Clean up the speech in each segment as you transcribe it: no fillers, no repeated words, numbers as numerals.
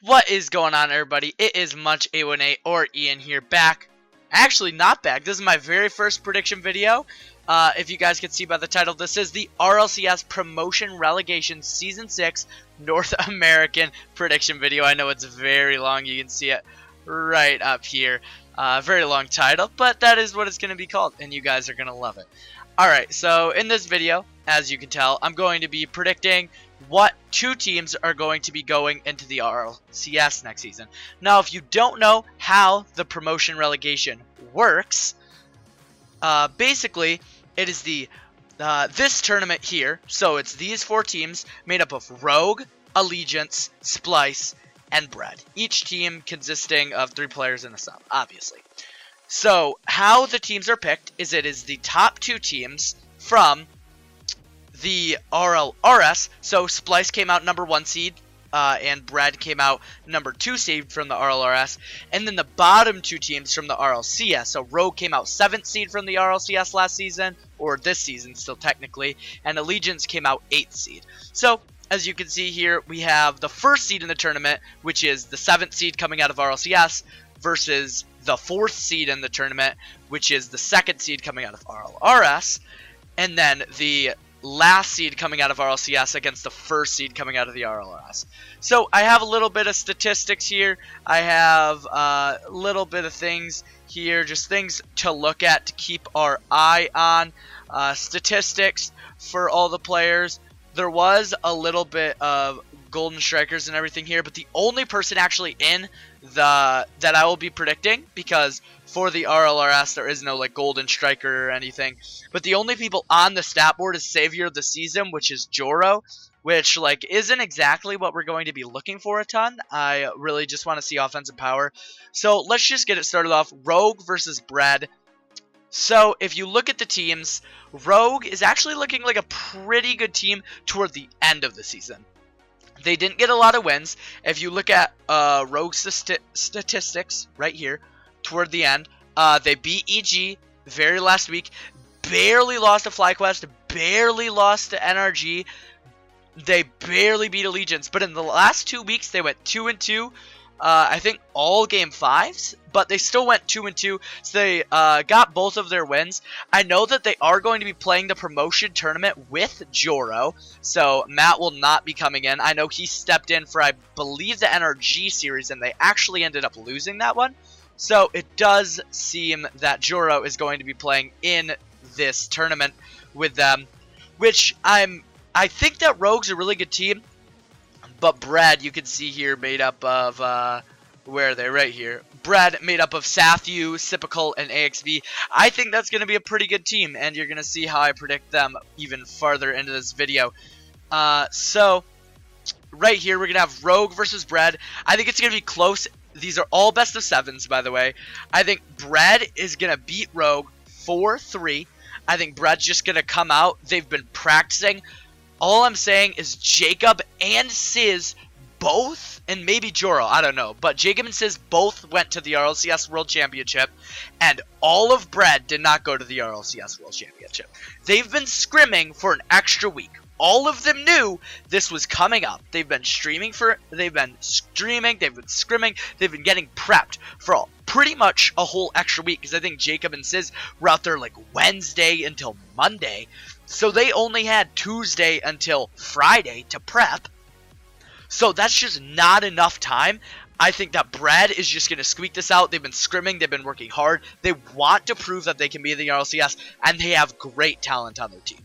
What is going on, everybody? It is Munch818 or Ian here, back. Actually, not back. This is my very first prediction video. If you guys can see by the title, this is the RLCS Promotion Relegation Season 6 North American prediction video. I know it's very long. You can see it right up here. Very long title, but that is what it's going to be called, and you guys are going to love it. Alright, so in this video, as you can tell, I'm going to be predicting what two teams are going to be going into the RLCS next season. Now, if you don't know how the promotion relegation works, basically, it is this tournament here. So it's these four teams made up of Rogue, Allegiance, Splice, and Bread. Each team consisting of 3 players and a sub, obviously. So, how the teams are picked is it is the top 2 teams from the Rlcs. So, Splice came out number 1 seed, and Bread came out number 2 seed from the Rlrs. And then the bottom 2 teams from the RLCS. So, Rogue came out 7th seed from the RLCS last season, or this season still technically, and Allegiance came out 8th seed. So, as you can see here, we have the 1st seed in the tournament, which is the 7th seed coming out of RLCS, versus the 4th seed in the tournament, which is the 2nd seed coming out of RLRS, and then the last seed coming out of RLCS against the 1st seed coming out of the RLRS. So I have a little bit of statistics here. I have a little bit of things here, just things to look at to keep our eye on. Statistics for all the players. There was a little bit of golden strikers and everything here, but the only person actually in that I will be predicting, because for the RLRS there is no like golden striker or anything, but the only people on the stat board is Savior of the Season, which is Joro, which like isn't exactly what we're going to be looking for a ton. I really just want to see offensive power. So let's just get it started off. Rogue versus Bread. So, if you look at the teams, Rogue is actually looking like a pretty good team toward the end of the season. They didn't get a lot of wins. If you look at Rogue's statistics right here, toward the end, they beat EG very last week, barely lost to FlyQuest, barely lost to NRG, they barely beat Allegiance, but in the last 2 weeks, they went 2-2. I think all game 5s, but they still went 2-2, so they got both of their wins. I know that they are going to be playing the promotion tournament with Joro, so Matt will not be coming in. I know he stepped in for, I believe, the NRG series, and they actually ended up losing that one. So it does seem that Joro is going to be playing in this tournament with them, which I think that Rogue's a really good team. But Bread, you can see here, made up of, where are they? Right here. Bread, made up of Sathu, Sipical, and AXV. I think that's going to be a pretty good team, and you're going to see how I predict them even farther into this video. So, right here, we're going to have Rogue versus Bread. I think it's going to be close. These are all best of 7s, by the way. I think Bread is going to beat Rogue 4-3. I think Bread's just going to come out. They've been practicing. All I'm saying is Jacob and Sizz both, and maybe Joro, I don't know, but Jacob and Sizz both went to the RLCS World Championship, and all of Bread did not go to the RLCS World Championship. They've been scrimming for an extra week. All of them knew this was coming up. They've been streaming, they've been scrimming, they've been getting prepped for pretty much a whole extra week, because I think Jacob and Sizz were out there like Wednesday until Monday. So they only had Tuesday until Friday to prep. So that's just not enough time. I think that Bread is just going to squeak this out. They've been scrimming. They've been working hard. They want to prove that they can be in the RLCS. And they have great talent on their team.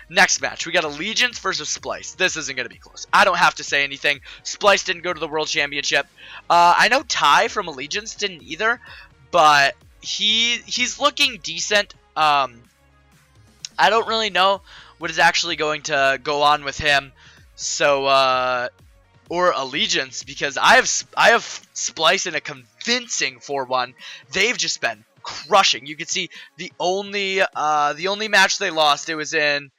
Next match, we got Allegiance versus Splice. This isn't going to be close. I don't have to say anything. Splice didn't go to the World Championship. I know Ty from Allegiance didn't either. But he's looking decent. I don't really know what is actually going to go on with him, so or Allegiance, because I have Splice in a convincing 4-1. They've just been crushing. You can see the only match they lost, it was in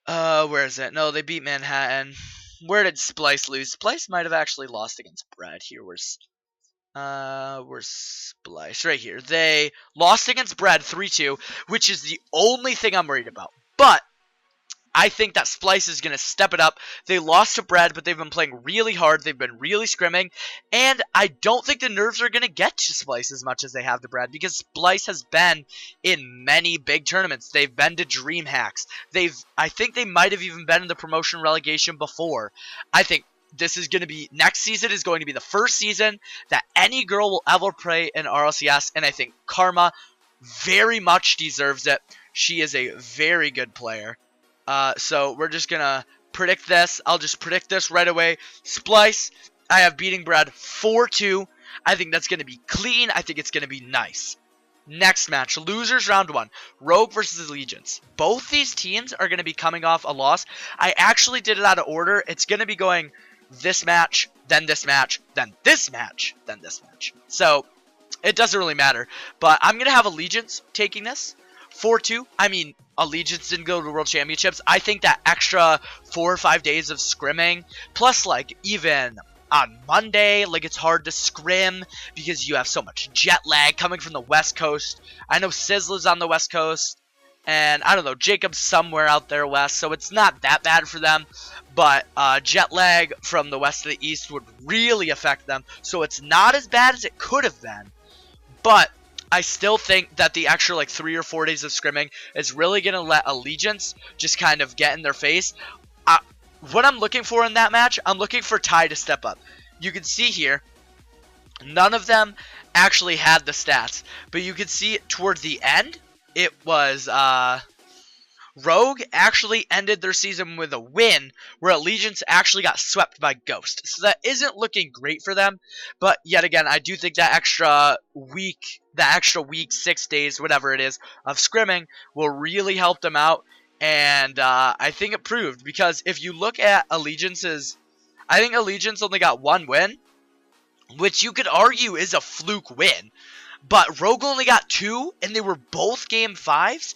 where is it? No, they beat Manhattan. Where did Splice lose? Splice might have actually lost against Bread. Here, where's Splice? Right here. They lost against Bread 3-2, which is the only thing I'm worried about. But I think that Splice is going to step it up. They lost to Bread, but they've been playing really hard. They've been really scrimming. And I don't think the nerves are going to get to Splice as much as they have to Bread, because Splice has been in many big tournaments. They've been to DreamHacks. I think they might have even been in the promotion relegation before. I think this is going to be, next season is going to be the first season that any girl will ever play in RLCS, and I think Karma very much deserves it. She is a very good player. So we're just going to predict this. I'll just predict this right away. Splice, I have beating Brad 4-2. I think that's going to be clean. I think it's going to be nice. Next match, losers round 1, Rogue versus Allegiance. Both these teams are going to be coming off a loss. I actually did it out of order. It's going to be going this match, then this match, then this match, then this match. So it doesn't really matter. But I'm going to have Allegiance taking this. 4-2. I mean, Allegiance didn't go to World Championships. I think that extra 4 or 5 days of scrimming, plus like even on Monday, like it's hard to scrim because you have so much jet lag coming from the West Coast. I know Sizzler's on the West Coast, and I don't know, Jacob's somewhere out there west, so it's not that bad for them. But jet lag from the west to the east would really affect them, so it's not as bad as it could have been. But I still think that the extra like 3 or 4 days of scrimming is really going to let Allegiance just kind of get in their face. What I'm looking for in that match, I'm looking for Ty to step up. You can see here, none of them actually had the stats. But you can see towards the end, it was Rogue actually ended their season with a win, where Allegiance actually got swept by Ghost. So that isn't looking great for them. But yet again, I do think that extra week, 6 days, whatever it is, of scrimming will really help them out. And I think it proved, because if you look at Allegiance's, I think Allegiance only got 1 win, which you could argue is a fluke win. But Rogue only got 2, and they were both game 5s.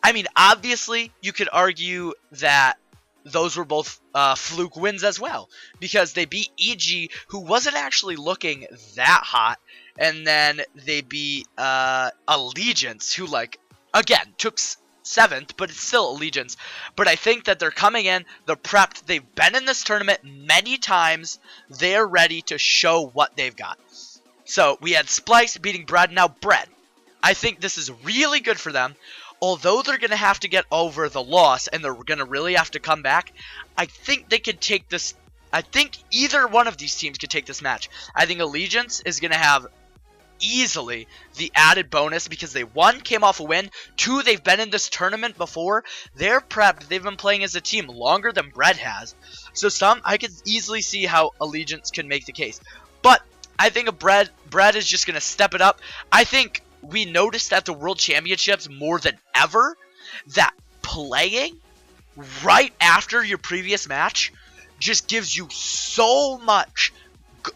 I mean, obviously, you could argue that those were both fluke wins as well, because they beat EG, who wasn't actually looking that hot, and then they beat Allegiance, who, like, again, took 7th, but it's still Allegiance. But I think that they're coming in, they're prepped, they've been in this tournament many times, they're ready to show what they've got. So, we had Splice beating Bread, now Bread. I think this is really good for them. Although they're going to have to get over the loss and they're going to really have to come back, I think they could take this. I think either one of these teams could take this match. I think Allegiance is going to have easily the added bonus because they, 1, came off a win, 2, they've been in this tournament before. They're prepped. They've been playing as a team longer than Bread has. So I could easily see how Allegiance can make the case. But I think Bread is just going to step it up. I think we noticed at the World Championships more than ever that playing right after your previous match just gives you so much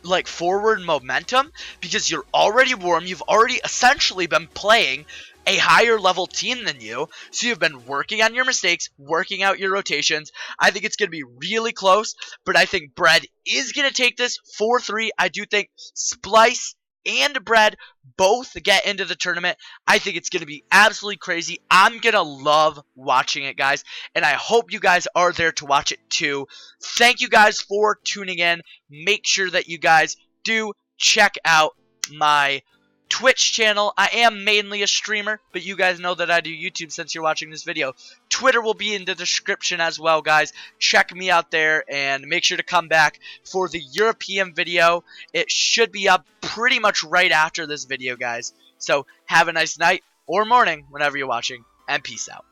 like forward momentum, because you're already warm. You've already essentially been playing a higher level team than you, so you've been working on your mistakes, working out your rotations. I think it's going to be really close, but I think Bread is going to take this 4-3. I do think Splice and Bread both get into the tournament. I think it's going to be absolutely crazy. I'm going to love watching it, guys, and I hope you guys are there to watch it too. Thank you guys for tuning in. Make sure that you guys do check out my Twitch channel. I am mainly a streamer, but you guys know that I do YouTube since you're watching this video. Twitter will be in the description as well, guys. Check me out there, and make sure to come back for the European video. It should be up pretty much right after this video, guys. So have a nice night or morning whenever you're watching, and peace out.